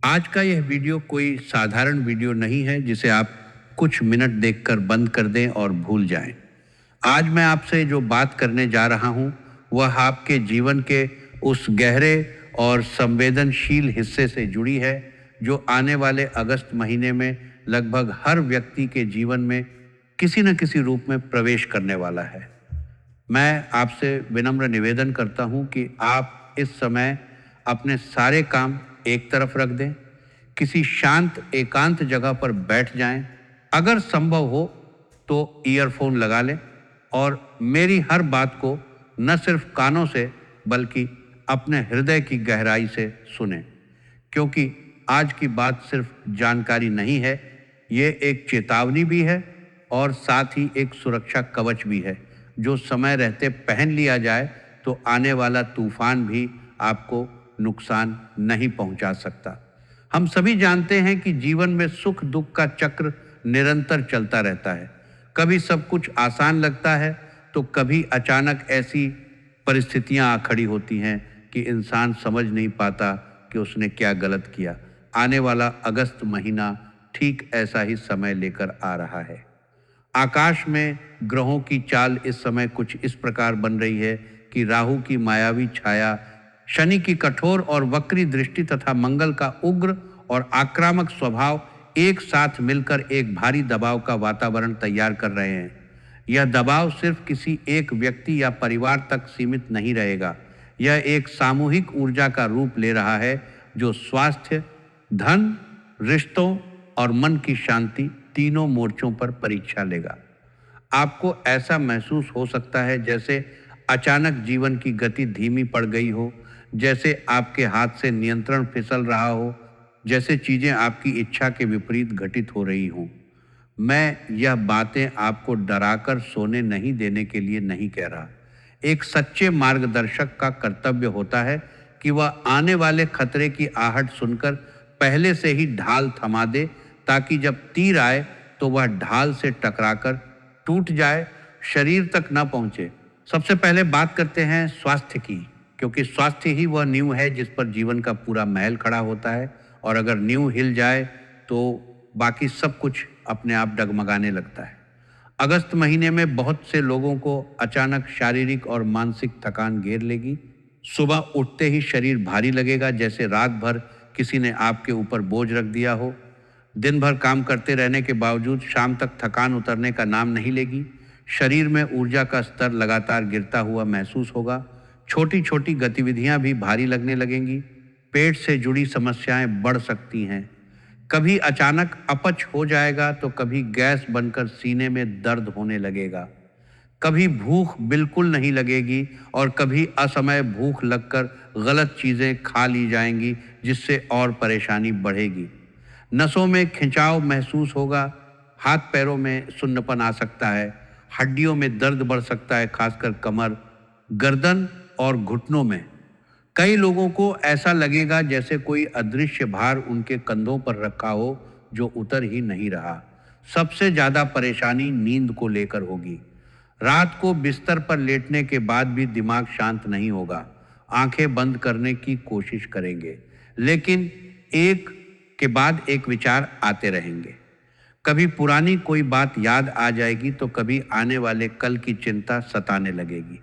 आज का यह वीडियो कोई साधारण वीडियो नहीं है जिसे आप कुछ मिनट देखकर बंद कर दें और भूल जाएं। आज मैं आपसे जो बात करने जा रहा हूं, वह आपके जीवन के उस गहरे और संवेदनशील हिस्से से जुड़ी है जो आने वाले अगस्त महीने में लगभग हर व्यक्ति के जीवन में किसी न किसी रूप में प्रवेश करने वाला है। मैं आपसे विनम्र निवेदन करता हूं कि आप इस समय अपने सारे काम एक तरफ रख दें, किसी शांत एकांत जगह पर बैठ जाएं। अगर संभव हो तो ईयरफोन लगा लें और मेरी हर बात को न सिर्फ कानों से बल्कि अपने हृदय की गहराई से सुनें, क्योंकि आज की बात सिर्फ जानकारी नहीं है, ये एक चेतावनी भी है और साथ ही एक सुरक्षा कवच भी है जो समय रहते पहन लिया जाए तो आने वाला तूफान भी आपको नुकसान नहीं पहुंचा सकता। हम सभी जानते हैं कि जीवन में सुख दुख का चक्र निरंतर चलता रहता है। कभी सब कुछ आसान लगता है तो कभी अचानक ऐसी परिस्थितियां आ खड़ी होती हैं कि इंसान समझ नहीं पाता कि उसने क्या गलत किया। आने वाला अगस्त महीना ठीक ऐसा ही समय लेकर आ रहा है। आकाश में ग्रहों की चाल इस समय कुछ इस प्रकार बन रही है कि राहु की मायावी छाया, शनि की कठोर और वक्री दृष्टि तथा मंगल का उग्र और आक्रामक स्वभाव एक साथ मिलकर एक भारी दबाव का वातावरण तैयार कर रहे हैं। यह दबाव सिर्फ किसी एक व्यक्ति या परिवार तक सीमित नहीं रहेगा। यह एक सामूहिक ऊर्जा का रूप ले रहा है जो स्वास्थ्य, धन, रिश्तों और मन की शांति तीनों मोर्चों पर परीक्षा लेगा। आपको ऐसा महसूस हो सकता है जैसे अचानक जीवन की गति धीमी पड़ गई हो, जैसे आपके हाथ से नियंत्रण फिसल रहा हो, जैसे चीजें आपकी इच्छा के विपरीत घटित हो रही हों। मैं यह बातें आपको डराकर सोने नहीं देने के लिए नहीं कह रहा। एक सच्चे मार्गदर्शक का कर्तव्य होता है कि वह आने वाले खतरे की आहट सुनकर पहले से ही ढाल थमा दे, ताकि जब तीर आए तो वह ढाल से टकराकर टूट जाए, शरीर तक न पहुंचे। सबसे पहले बात करते हैं स्वास्थ्य की, क्योंकि स्वास्थ्य ही वह नींव है जिस पर जीवन का पूरा महल खड़ा होता है, और अगर नींव हिल जाए तो बाकी सब कुछ अपने आप डगमगाने लगता है। अगस्त महीने में बहुत से लोगों को अचानक शारीरिक और मानसिक थकान घेर लेगी। सुबह उठते ही शरीर भारी लगेगा, जैसे रात भर किसी ने आपके ऊपर बोझ रख दिया हो। दिन भर काम करते रहने के बावजूद शाम तक थकान उतरने का नाम नहीं लेगी। शरीर में ऊर्जा का स्तर लगातार गिरता हुआ महसूस होगा। छोटी छोटी गतिविधियां भी भारी लगने लगेंगी। पेट से जुड़ी समस्याएं बढ़ सकती हैं। कभी अचानक अपच हो जाएगा तो कभी गैस बनकर सीने में दर्द होने लगेगा। कभी भूख बिल्कुल नहीं लगेगी और कभी असमय भूख लगकर गलत चीज़ें खा ली जाएंगी, जिससे और परेशानी बढ़ेगी। नसों में खिंचाव महसूस होगा, हाथ पैरों में सुन्नपन आ सकता है, हड्डियों में दर्द बढ़ सकता है, खासकर कमर, गर्दन और घुटनों में। कई लोगों को ऐसा लगेगा जैसे कोई अदृश्य भार उनके कंधों पर रखा हो जो उतर ही नहीं रहा। सबसे ज़्यादा परेशानी नींद को लेकर होगी। रात को बिस्तर पर लेटने के बाद भी दिमाग शांत नहीं होगा। आंखें बंद करने की कोशिश करेंगे, लेकिन एक के बाद एक विचार आते रहेंगे। कभी पुरानी कोई बात याद आ जाएगी तो कभी आने वाले कल की चिंता सताने लगेगी।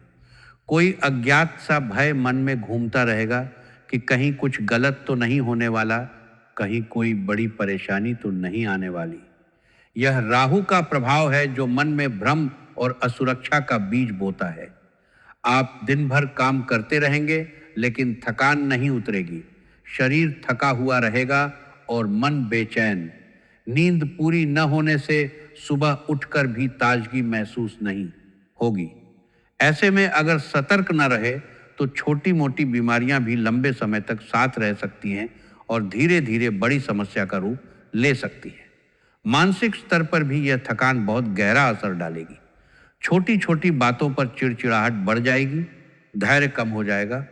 कोई अज्ञात सा भय मन में घूमता रहेगा कि कहीं कुछ गलत तो नहीं होने वाला, कहीं कोई बड़ी परेशानी तो नहीं आने वाली। यह राहु का प्रभाव है जो मन में भ्रम और असुरक्षा का बीज बोता है। आप दिन भर काम करते रहेंगे लेकिन थकान नहीं उतरेगी। शरीर थका हुआ रहेगा और मन बेचैन। नींद पूरी न होने से सुबह उठकर भी ताजगी महसूस नहीं होगी। ऐसे में अगर सतर्क न रहे तो छोटी मोटी बीमारियां भी लंबे समय तक साथ रह सकती हैं और धीरे धीरे बड़ी समस्या का रूप ले सकती है। मानसिक स्तर पर भी यह थकान बहुत गहरा असर डालेगी। छोटी छोटी बातों पर चिड़चिड़ाहट बढ़ जाएगी, धैर्य कम हो जाएगा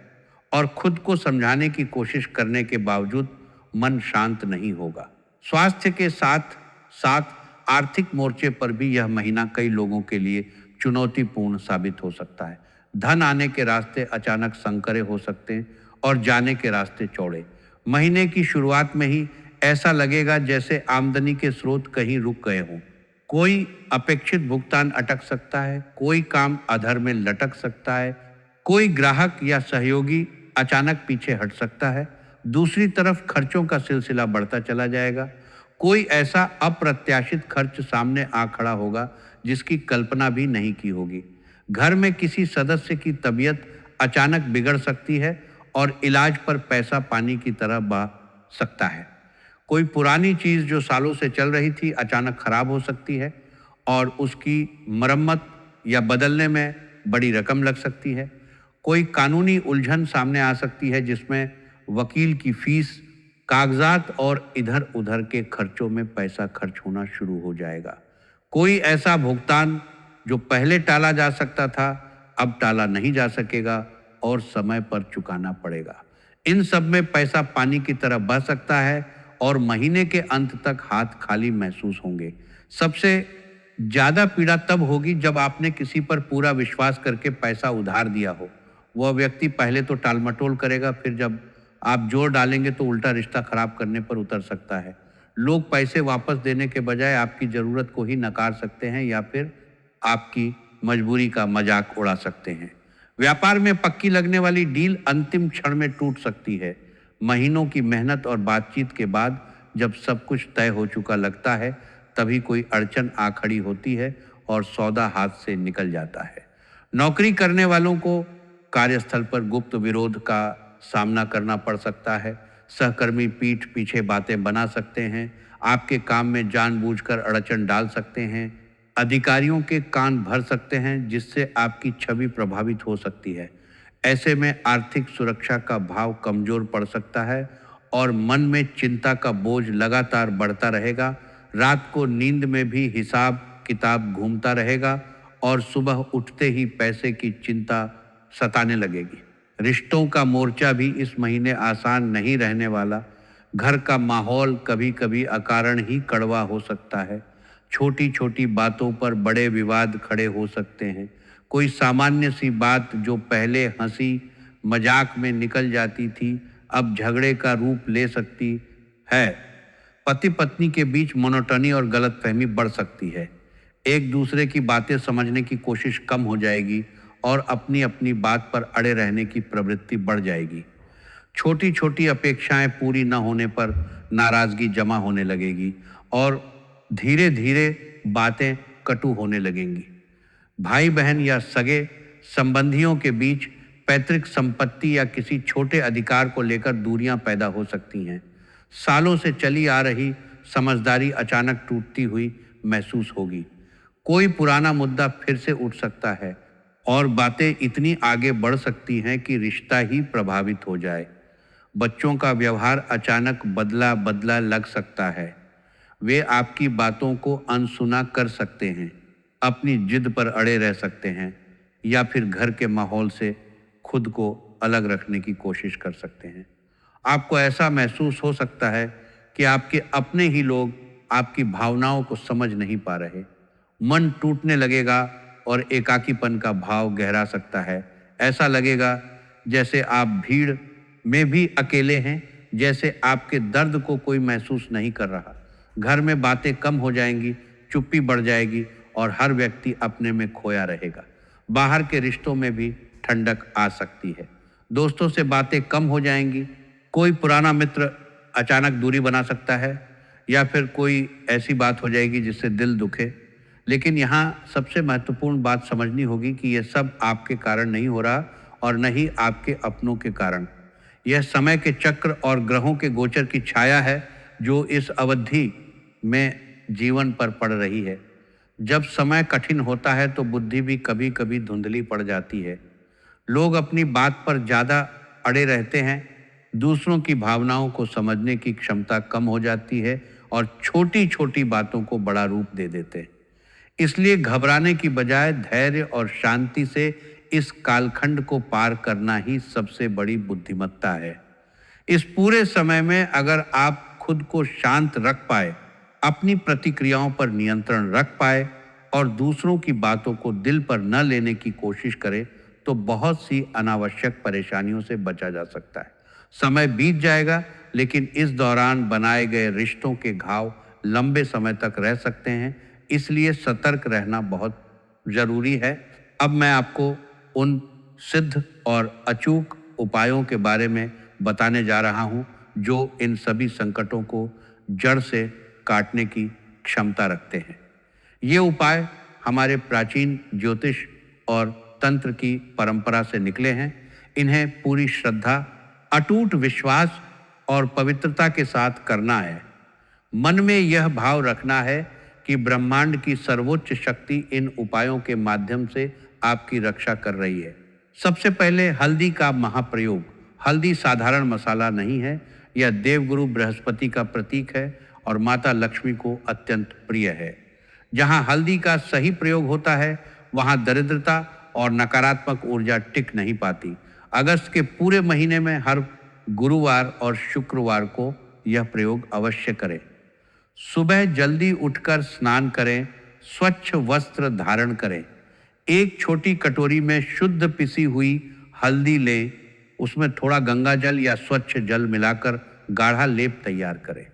और खुद को समझाने की कोशिश करने के बावजूद मन शांत नहीं होगा। स्वास्थ्य के साथ साथ आर्थिक मोर्चे पर भी यह महीना कई लोगों के लिए चुनौतीपूर्ण साबित हो सकता है। धन आने के रास्ते अचानक संकरे हो सकते हैं और जाने के रास्ते चौड़े। महीने की शुरुआत में ही ऐसा लगेगा जैसे आमदनी के स्रोत कहीं रुक गए हों। कोई अपेक्षित भुगतान अटक सकता है, कोई काम अधर में लटक सकता है, कोई ग्राहक या सहयोगी अचानक पीछे हट सकता है। दूसरी तरफ खर्चों का सिलसिला बढ़ता चला जाएगा। कोई ऐसा अप्रत्याशित खर्च सामने आ खड़ा होगा जिसकी कल्पना भी नहीं की होगी। घर में किसी सदस्य की तबीयत अचानक बिगड़ सकती है और इलाज पर पैसा पानी की तरह बह सकता है। कोई पुरानी चीज़ जो सालों से चल रही थी अचानक खराब हो सकती है और उसकी मरम्मत या बदलने में बड़ी रकम लग सकती है। कोई कानूनी उलझन सामने आ सकती है जिसमें वकील की फीस, कागजात और इधर उधर के खर्चों में पैसा खर्च होना शुरू हो जाएगा। कोई ऐसा भुगतान जो पहले टाला जा सकता था अब टाला नहीं जा सकेगा और समय पर चुकाना पड़ेगा। इन सब में पैसा पानी की तरह बह सकता है और महीने के अंत तक हाथ खाली महसूस होंगे। सबसे ज़्यादा पीड़ा तब होगी जब आपने किसी पर पूरा विश्वास करके पैसा उधार दिया हो। वह व्यक्ति पहले तो टालमटोल करेगा, फिर जब आप जोर डालेंगे तो उल्टा रिश्ता खराब करने पर उतर सकता है। लोग पैसे वापस देने के बजाय आपकी ज़रूरत को ही नकार सकते हैं या फिर आपकी मजबूरी का मजाक उड़ा सकते हैं। व्यापार में पक्की लगने वाली डील अंतिम क्षण में टूट सकती है। महीनों की मेहनत और बातचीत के बाद जब सब कुछ तय हो चुका लगता है तभी कोई अड़चन आ खड़ी होती है और सौदा हाथ से निकल जाता है। नौकरी करने वालों को कार्यस्थल पर गुप्त विरोध का सामना करना पड़ सकता है। सहकर्मी पीठ पीछे बातें बना सकते हैं, आपके काम में जानबूझकर अड़चन डाल सकते हैं, अधिकारियों के कान भर सकते हैं जिससे आपकी छवि प्रभावित हो सकती है। ऐसे में आर्थिक सुरक्षा का भाव कमजोर पड़ सकता है और मन में चिंता का बोझ लगातार बढ़ता रहेगा। रात को नींद में भी हिसाब किताब घूमता रहेगा और सुबह उठते ही पैसे की चिंता सताने लगेगी। रिश्तों का मोर्चा भी इस महीने आसान नहीं रहने वाला। घर का माहौल कभी कभी अकारण ही कड़वा हो सकता है। छोटी छोटी बातों पर बड़े विवाद खड़े हो सकते हैं। कोई सामान्य सी बात जो पहले हंसी मजाक में निकल जाती थी अब झगड़े का रूप ले सकती है। पति पत्नी के बीच मोनोटनी और गलतफहमी बढ़ सकती है। एक दूसरे की बातें समझने की कोशिश कम हो जाएगी और अपनी अपनी बात पर अड़े रहने की प्रवृत्ति बढ़ जाएगी। छोटी छोटी अपेक्षाएं पूरी न होने पर नाराजगी जमा होने लगेगी और धीरे धीरे बातें कटु होने लगेंगी। भाई बहन या सगे संबंधियों के बीच पैतृक संपत्ति या किसी छोटे अधिकार को लेकर दूरियां पैदा हो सकती हैं। सालों से चली आ रही समझदारी अचानक टूटती हुई महसूस होगी। कोई पुराना मुद्दा फिर से उठ सकता है और बातें इतनी आगे बढ़ सकती हैं कि रिश्ता ही प्रभावित हो जाए। बच्चों का व्यवहार अचानक बदला बदला लग सकता है। वे आपकी बातों को अनसुना कर सकते हैं, अपनी जिद पर अड़े रह सकते हैं या फिर घर के माहौल से खुद को अलग रखने की कोशिश कर सकते हैं। आपको ऐसा महसूस हो सकता है कि आपके अपने ही लोग आपकी भावनाओं को समझ नहीं पा रहे। मन टूटने लगेगा और एकाकीपन का भाव गहरा सकता है। ऐसा लगेगा जैसे आप भीड़ में भी अकेले हैं, जैसे आपके दर्द को कोई महसूस नहीं कर रहा। घर में बातें कम हो जाएंगी, चुप्पी बढ़ जाएगी और हर व्यक्ति अपने में खोया रहेगा। बाहर के रिश्तों में भी ठंडक आ सकती है। दोस्तों से बातें कम हो जाएंगी। कोई पुराना मित्र अचानक दूरी बना सकता है या फिर कोई ऐसी बात हो जाएगी जिससे दिल दुखे। लेकिन यहाँ सबसे महत्वपूर्ण बात समझनी होगी कि यह सब आपके कारण नहीं हो रहा और न ही आपके अपनों के कारण। यह समय के चक्र और ग्रहों के गोचर की छाया है जो इस अवधि में जीवन पर पड़ रही है। जब समय कठिन होता है तो बुद्धि भी कभी कभी धुंधली पड़ जाती है। लोग अपनी बात पर ज़्यादा अड़े रहते हैं, दूसरों की भावनाओं को समझने की क्षमता कम हो जाती है और छोटी छोटी बातों को बड़ा रूप दे देते हैं। इसलिए घबराने की बजाय धैर्य और शांति से इस कालखंड को पार करना ही सबसे बड़ी बुद्धिमत्ता है। इस पूरे समय में अगर आप खुद को शांत रख पाए, अपनी प्रतिक्रियाओं पर नियंत्रण रख पाए और दूसरों की बातों को दिल पर न लेने की कोशिश करें तो बहुत सी अनावश्यक परेशानियों से बचा जा सकता है। समय बीत जाएगा लेकिन इस दौरान बनाए गए रिश्तों के घाव लंबे समय तक रह सकते हैं, इसलिए सतर्क रहना बहुत ज़रूरी है। अब मैं आपको उन सिद्ध और अचूक उपायों के बारे में बताने जा रहा हूँ जो इन सभी संकटों को जड़ से काटने की क्षमता रखते हैं। ये उपाय हमारे प्राचीन ज्योतिष और तंत्र की परंपरा से निकले हैं। इन्हें पूरी श्रद्धा, अटूट विश्वास और पवित्रता के साथ करना है। मन में यह भाव रखना है कि ब्रह्मांड की सर्वोच्च शक्ति इन उपायों के माध्यम से आपकी रक्षा कर रही है। सबसे पहले हल्दी का महाप्रयोग। हल्दी साधारण मसाला नहीं है, यह देवगुरु बृहस्पति का प्रतीक है और माता लक्ष्मी को अत्यंत प्रिय है। जहाँ हल्दी का सही प्रयोग होता है वहाँ दरिद्रता और नकारात्मक ऊर्जा टिक नहीं पाती। अगस्त के पूरे महीने में हर गुरुवार और शुक्रवार को यह प्रयोग अवश्य करें। सुबह जल्दी उठकर स्नान करें, स्वच्छ वस्त्र धारण करें, एक छोटी कटोरी में शुद्ध पिसी हुई हल्दी लें, उसमें थोड़ा गंगा जल या स्वच्छ जल मिलाकर गाढ़ा लेप तैयार करें।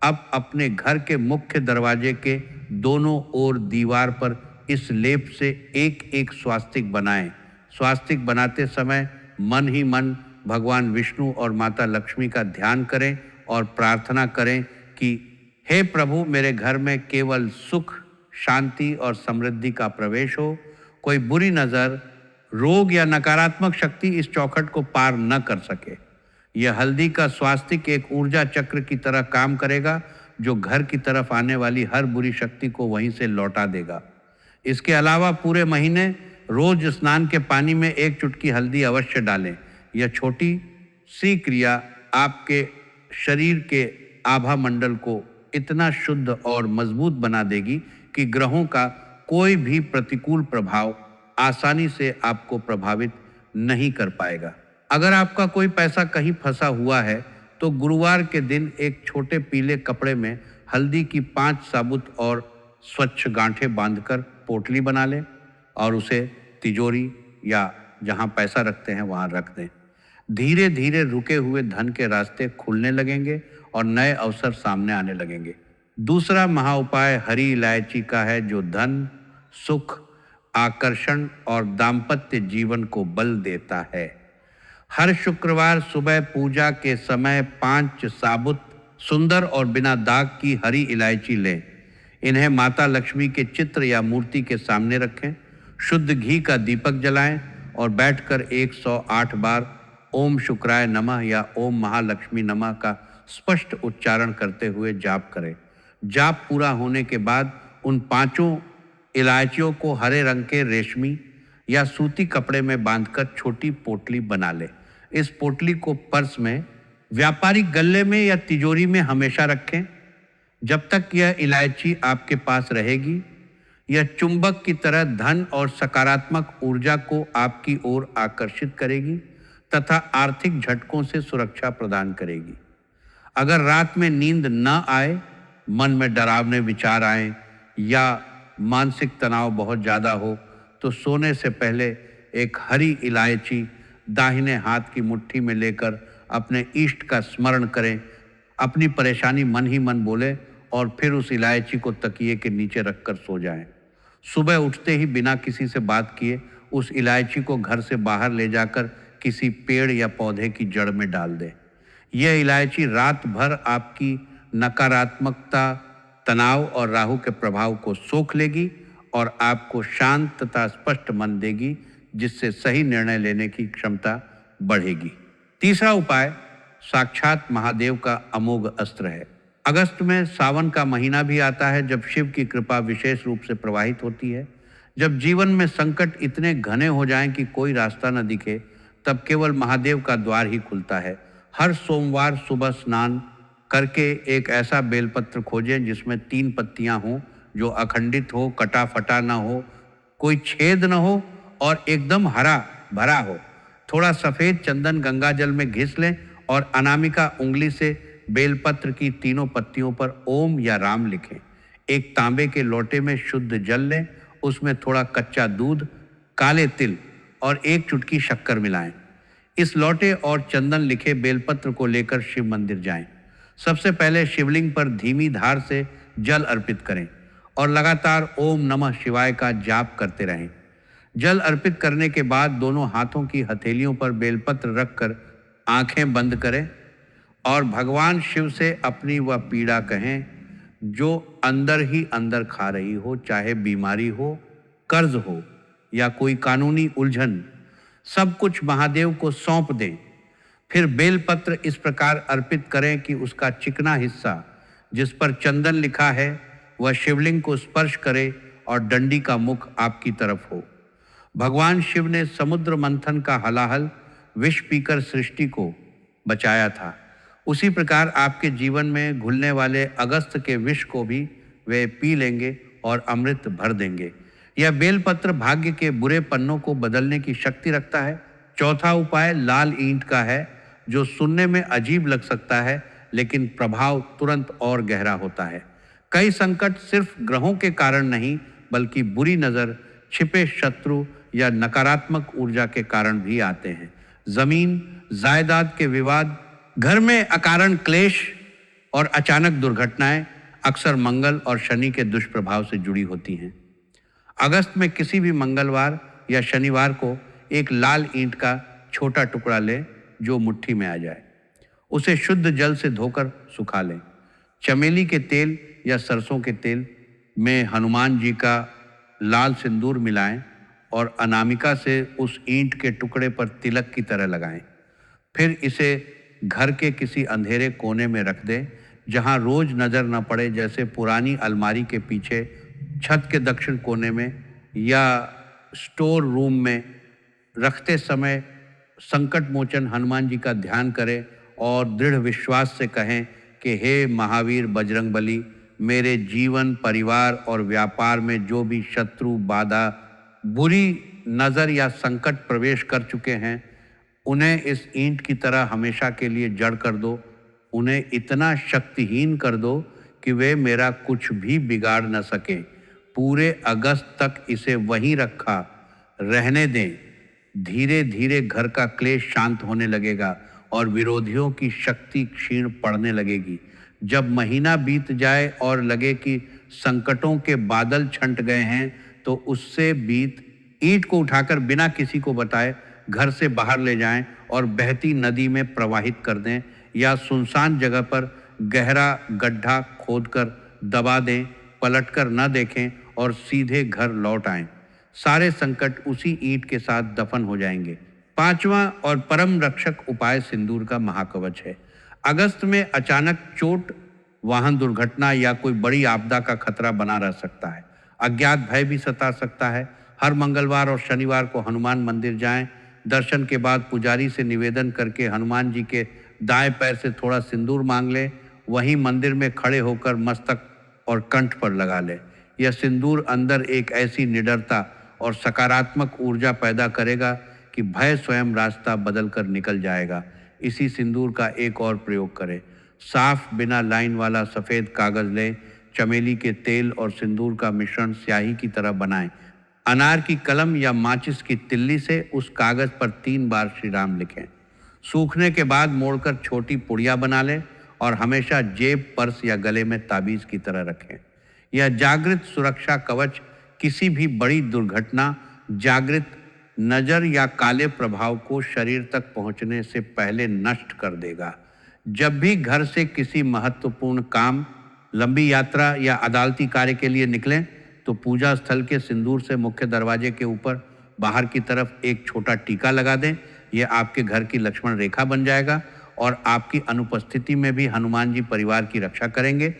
अब अपने घर के मुख्य दरवाजे के दोनों ओर दीवार पर इस लेप से एक एक स्वास्तिक बनाएं। स्वास्तिक बनाते समय मन ही मन भगवान विष्णु और माता लक्ष्मी का ध्यान करें और प्रार्थना करें कि हे प्रभु, मेरे घर में केवल सुख, शांति और समृद्धि का प्रवेश हो। कोई बुरी नज़र, रोग या नकारात्मक शक्ति इस चौखट को पार न कर सके। यह हल्दी का स्वास्तिक एक ऊर्जा चक्र की तरह काम करेगा जो घर की तरफ आने वाली हर बुरी शक्ति को वहीं से लौटा देगा। इसके अलावा पूरे महीने रोज स्नान के पानी में एक चुटकी हल्दी अवश्य डालें। यह छोटी सी क्रिया आपके शरीर के आभा मंडल को इतना शुद्ध और मजबूत बना देगी कि ग्रहों का कोई भी प्रतिकूल प्रभाव आसानी से आपको प्रभावित नहीं कर पाएगा। अगर आपका कोई पैसा कहीं फंसा हुआ है तो गुरुवार के दिन एक छोटे पीले कपड़े में हल्दी की 5 साबुत और स्वच्छ गांठें बांधकर पोटली बना लें और उसे तिजोरी या जहां पैसा रखते हैं वहां रख दें। धीरे धीरे रुके हुए धन के रास्ते खुलने लगेंगे और नए अवसर सामने आने लगेंगे। दूसरा महाउपाय हरी इलायची का है जो धन, सुख, आकर्षण और दाम्पत्य जीवन को बल देता है। हर शुक्रवार सुबह पूजा के समय 5 साबुत, सुंदर और बिना दाग की हरी इलायची लें। इन्हें माता लक्ष्मी के चित्र या मूर्ति के सामने रखें। शुद्ध घी का दीपक जलाएं और बैठकर 108 बार ओम शुक्राय नमः या ओम महालक्ष्मी नमः का स्पष्ट उच्चारण करते हुए जाप करें। जाप पूरा होने के बाद उन 5 इलायचियों को हरे रंग के रेशमी या सूती कपड़े में बांधकर छोटी पोटली बना ले। इस पोटली को पर्स में, व्यापारिक गल्ले में या तिजोरी में हमेशा रखें। जब तक यह इलायची आपके पास रहेगी, यह चुंबक की तरह धन और सकारात्मक ऊर्जा को आपकी ओर आकर्षित करेगी तथा आर्थिक झटकों से सुरक्षा प्रदान करेगी। अगर रात में नींद न आए, मन में डरावने विचार आए या मानसिक तनाव बहुत ज़्यादा हो तो सोने से पहले एक हरी इलायची दाहिने हाथ की मुट्ठी में लेकर अपने इष्ट का स्मरण करें। अपनी परेशानी मन ही मन बोले और फिर उस इलायची को तकिए के नीचे रखकर सो जाएं। सुबह उठते ही बिना किसी से बात किए उस इलायची को घर से बाहर ले जाकर किसी पेड़ या पौधे की जड़ में डाल दें। यह इलायची रात भर आपकी नकारात्मकता, तनाव और राहु के प्रभाव को सोख लेगी और आपको शांत तथा स्पष्ट मन देगी, जिससे सही निर्णय लेने की क्षमता बढ़ेगी। तीसरा उपाय साक्षात महादेव का अमोघ अस्त्र है। अगस्त में सावन का महीना भी आता है जब शिव की कृपा विशेष रूप से प्रवाहित होती है। जब जीवन में संकट इतने घने हो जाएं कि कोई रास्ता न दिखे, तब केवल महादेव का द्वार ही खुलता है। हर सोमवार सुबह स्नान करके एक ऐसा बेलपत्र खोजें जिसमें 3 पत्तियां हों, जो अखंडित हो, कटा फटा ना हो, कोई छेद न हो और एकदम हरा भरा हो। थोड़ा सफ़ेद चंदन गंगा जल में घिस लें और अनामिका उंगली से बेलपत्र की 3 पत्तियों पर ओम या राम लिखें। एक तांबे के लोटे में शुद्ध जल लें, उसमें थोड़ा कच्चा दूध, काले तिल और 1 चुटकी शक्कर मिलाएं। इस लौटे और चंदन लिखे बेलपत्र को लेकर शिव मंदिर जाएं। सबसे पहले शिवलिंग पर धीमी धार से जल अर्पित करें और लगातार ओम नमः शिवाय का जाप करते रहें। जल अर्पित करने के बाद दोनों हाथों की हथेलियों पर बेलपत्र रखकर आंखें बंद करें और भगवान शिव से अपनी वह पीड़ा कहें जो अंदर ही अंदर खा रही हो, चाहे बीमारी हो, कर्ज हो या कोई कानूनी उलझन। सब कुछ महादेव को सौंप दें। फिर बेलपत्र इस प्रकार अर्पित करें कि उसका चिकना हिस्सा जिस पर चंदन लिखा है वह शिवलिंग को स्पर्श करे और डंडी का मुख आपकी तरफ हो। भगवान शिव ने समुद्र मंथन का हलाहल विष पीकर सृष्टि को बचाया था। उसी प्रकार आपके जीवन में घुलने वाले अगस्त के विष को भी वे पी लेंगे और अमृत भर देंगे। यह बेलपत्र भाग्य के बुरे पन्नों को बदलने की शक्ति रखता है। चौथा उपाय लाल ईंट का है, जो सुनने में अजीब लग सकता है लेकिन प्रभाव तुरंत और गहरा होता है। कई संकट सिर्फ ग्रहों के कारण नहीं बल्कि बुरी नज़र, छिपे शत्रु या नकारात्मक ऊर्जा के कारण भी आते हैं। जमीन जायदाद के विवाद, घर में अकारण क्लेश और अचानक दुर्घटनाएं अक्सर मंगल और शनि के दुष्प्रभाव से जुड़ी होती हैं। अगस्त में किसी भी मंगलवार या शनिवार को एक लाल ईंट का छोटा टुकड़ा लें जो मुट्ठी में आ जाए। उसे शुद्ध जल से धोकर सुखा लें। चमेली के तेल या सरसों के तेल में हनुमान जी का लाल सिंदूर मिलाएं और अनामिका से उस ईंट के टुकड़े पर तिलक की तरह लगाएं। फिर इसे घर के किसी अंधेरे कोने में रख दें जहां रोज नजर न पड़े, जैसे पुरानी अलमारी के पीछे, छत के दक्षिण कोने में या स्टोर रूम में। रखते समय संकट मोचन हनुमान जी का ध्यान करें और दृढ़ विश्वास से कहें कि हे महावीर बजरंगबली, मेरे जीवन, परिवार और व्यापार में जो भी शत्रु, बाधा, बुरी नज़र या संकट प्रवेश कर चुके हैं उन्हें इस ईंट की तरह हमेशा के लिए जड़ कर दो। उन्हें इतना शक्तिहीन कर दो कि वे मेरा कुछ भी बिगाड़ न सके। पूरे अगस्त तक इसे वहीं रखा रहने दें। धीरे धीरे घर का क्लेश शांत होने लगेगा और विरोधियों की शक्ति क्षीण पड़ने लगेगी। जब महीना बीत जाए और लगे कि संकटों के बादल छंट गए हैं तो उससे बीत ईंट को उठाकर बिना किसी को बताए घर से बाहर ले जाएं और बहती नदी में प्रवाहित कर दें या सुनसान जगह पर गहरा गड्ढा खोदकर दबा दें। पलटकर न देखें और सीधे घर लौट आएं। सारे संकट उसी ईंट के साथ दफन हो जाएंगे। पांचवा और परम रक्षक उपाय सिंदूर का महाकवच है। अगस्त में अचानक चोट, वाहन दुर्घटना या कोई बड़ी आपदा का खतरा बना रह सकता है। अज्ञात भय भी सता सकता है। हर मंगलवार और शनिवार को हनुमान मंदिर जाएं। दर्शन के बाद पुजारी से निवेदन करके हनुमान जी के दाएं पैर से थोड़ा सिंदूर मांग लें। वहीं मंदिर में खड़े होकर मस्तक और कंठ पर लगा लें। यह सिंदूर अंदर एक ऐसी निडरता और सकारात्मक ऊर्जा पैदा करेगा कि भय स्वयं रास्ता बदलकर निकल जाएगा। इसी सिंदूर का एक और प्रयोग करें। साफ बिना लाइन वाला सफ़ेद कागज़ लें। चमेली के तेल और सिंदूर का मिश्रण स्याही की तरह बनाएं। अनार की कलम या माचिस की तिल्ली से उस कागज़ पर 3 बार श्री राम लिखें। सूखने के बाद मोड़कर छोटी पुड़िया बना लें और हमेशा जेब, पर्स या गले में ताबीज़ की तरह रखें। यह जागृत सुरक्षा कवच किसी भी बड़ी दुर्घटना, जागृत नज़र या काले प्रभाव को शरीर तक पहुंचने से पहले नष्ट कर देगा। जब भी घर से किसी महत्वपूर्ण काम, लंबी यात्रा या अदालती कार्य के लिए निकलें तो पूजा स्थल के सिंदूर से मुख्य दरवाजे के ऊपर बाहर की तरफ एक छोटा टीका लगा दें। यह आपके घर की लक्ष्मण रेखा बन जाएगा और आपकी अनुपस्थिति में भी हनुमान जी परिवार की रक्षा करेंगे।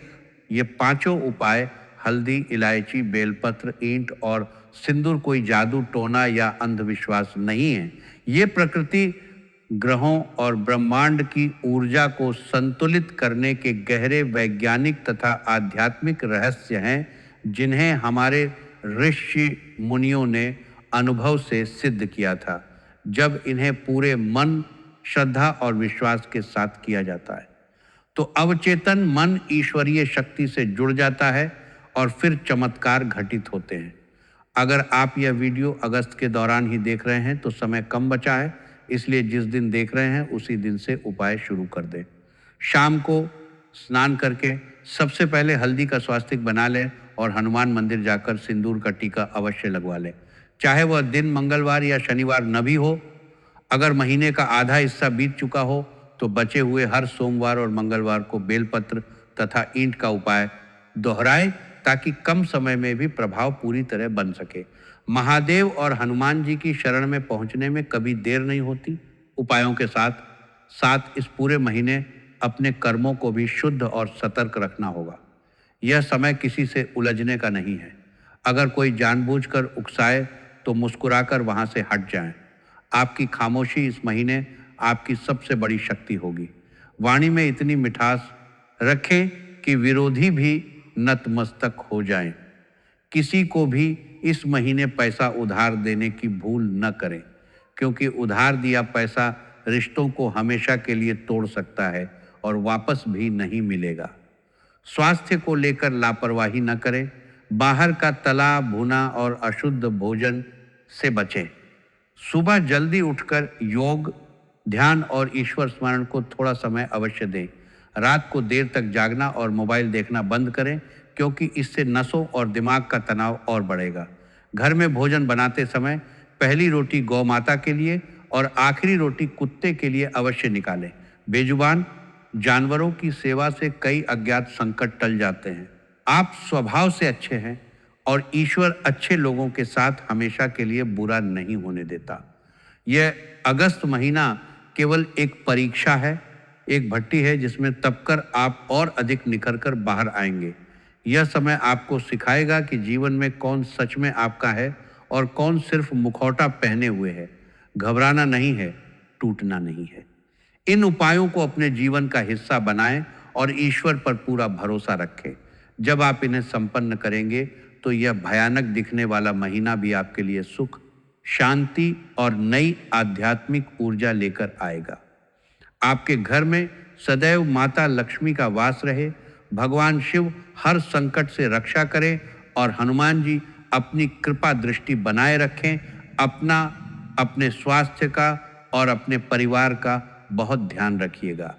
ये पांचों उपाय, हल्दी, इलायची, बेलपत्र, ईंट और सिंदूर, कोई जादू टोना या अंधविश्वास नहीं है। ये प्रकृति, ग्रहों और ब्रह्मांड की ऊर्जा को संतुलित करने के गहरे वैज्ञानिक तथा आध्यात्मिक रहस्य हैं जिन्हें हमारे ऋषि मुनियों ने अनुभव से सिद्ध किया था। जब इन्हें पूरे मन, श्रद्धा और विश्वास के साथ किया जाता है तो अवचेतन मन ईश्वरीय शक्ति से जुड़ जाता है और फिर चमत्कार घटित होते हैं। अगर आप यह वीडियो अगस्त के दौरान ही देख रहे हैं तो समय कम बचा है, इसलिए जिस दिन देख रहे हैं उसी दिन से उपाय शुरू कर दें। शाम को स्नान करके सबसे पहले हल्दी का स्वास्तिक बना लें और हनुमान मंदिर जाकर सिंदूर का टीका अवश्य लगवा लें, चाहे वह दिन मंगलवार या शनिवार न भी हो। अगर महीने का आधा हिस्सा बीत चुका हो तो बचे हुए हर सोमवार और मंगलवार को बेलपत्र तथा ईंट का उपाय दोहराएं ताकि कम समय में भी प्रभाव पूरी तरह बन सके। महादेव और हनुमान जी की शरण में पहुंचने में कभी देर नहीं होती। उपायों के साथ साथ इस पूरे महीने अपने कर्मों को भी शुद्ध और सतर्क रखना होगा। यह समय किसी से उलझने का नहीं है। अगर कोई जानबूझकर उकसाए तो मुस्कुराकर वहां से हट जाएं। आपकी खामोशी इस महीने आपकी सबसे बड़ी शक्ति होगी। वाणी में इतनी मिठास रखें कि विरोधी भी नतमस्तक हो जाएं। किसी को भी इस महीने पैसा उधार देने की भूल न करें, क्योंकि उधार दिया पैसा रिश्तों को हमेशा के लिए तोड़ सकता है और वापस भी नहीं मिलेगा। स्वास्थ्य को लेकर लापरवाही न करें। बाहर का तला भुना और अशुद्ध भोजन से बचें। सुबह जल्दी उठकर योग, ध्यान और ईश्वर स्मरण को थोड़ा समय अवश्य दें। रात को देर तक जागना और मोबाइल देखना बंद करें, क्योंकि इससे नसों और दिमाग का तनाव और बढ़ेगा। घर में भोजन बनाते समय पहली रोटी गौ माता के लिए और आखिरी रोटी कुत्ते के लिए अवश्य निकालें। बेजुबान जानवरों की सेवा से कई अज्ञात संकट टल जाते हैं। आप स्वभाव से अच्छे हैं और ईश्वर अच्छे लोगों के साथ हमेशा के लिए बुरा नहीं होने देता। यह अगस्त महीना केवल एक परीक्षा है, एक भट्टी है जिसमें तपकर आप और अधिक निखर कर बाहर आएंगे। यह समय आपको सिखाएगा कि जीवन में कौन सच में आपका है और कौन सिर्फ मुखौटा पहने हुए है। घबराना नहीं है, टूटना नहीं है। इन उपायों को अपने जीवन का हिस्सा बनाएं और ईश्वर पर पूरा भरोसा रखें। जब आप इन्हें संपन्न करेंगे तो यह भयानक दिखने वाला महीना भी आपके लिए सुख, शांति और नई आध्यात्मिक ऊर्जा लेकर आएगा। आपके घर में सदैव माता लक्ष्मी का वास रहे, भगवान शिव हर संकट से रक्षा करें और हनुमान जी अपनी कृपा दृष्टि बनाए रखें। अपने स्वास्थ्य का और अपने परिवार का बहुत ध्यान रखिएगा।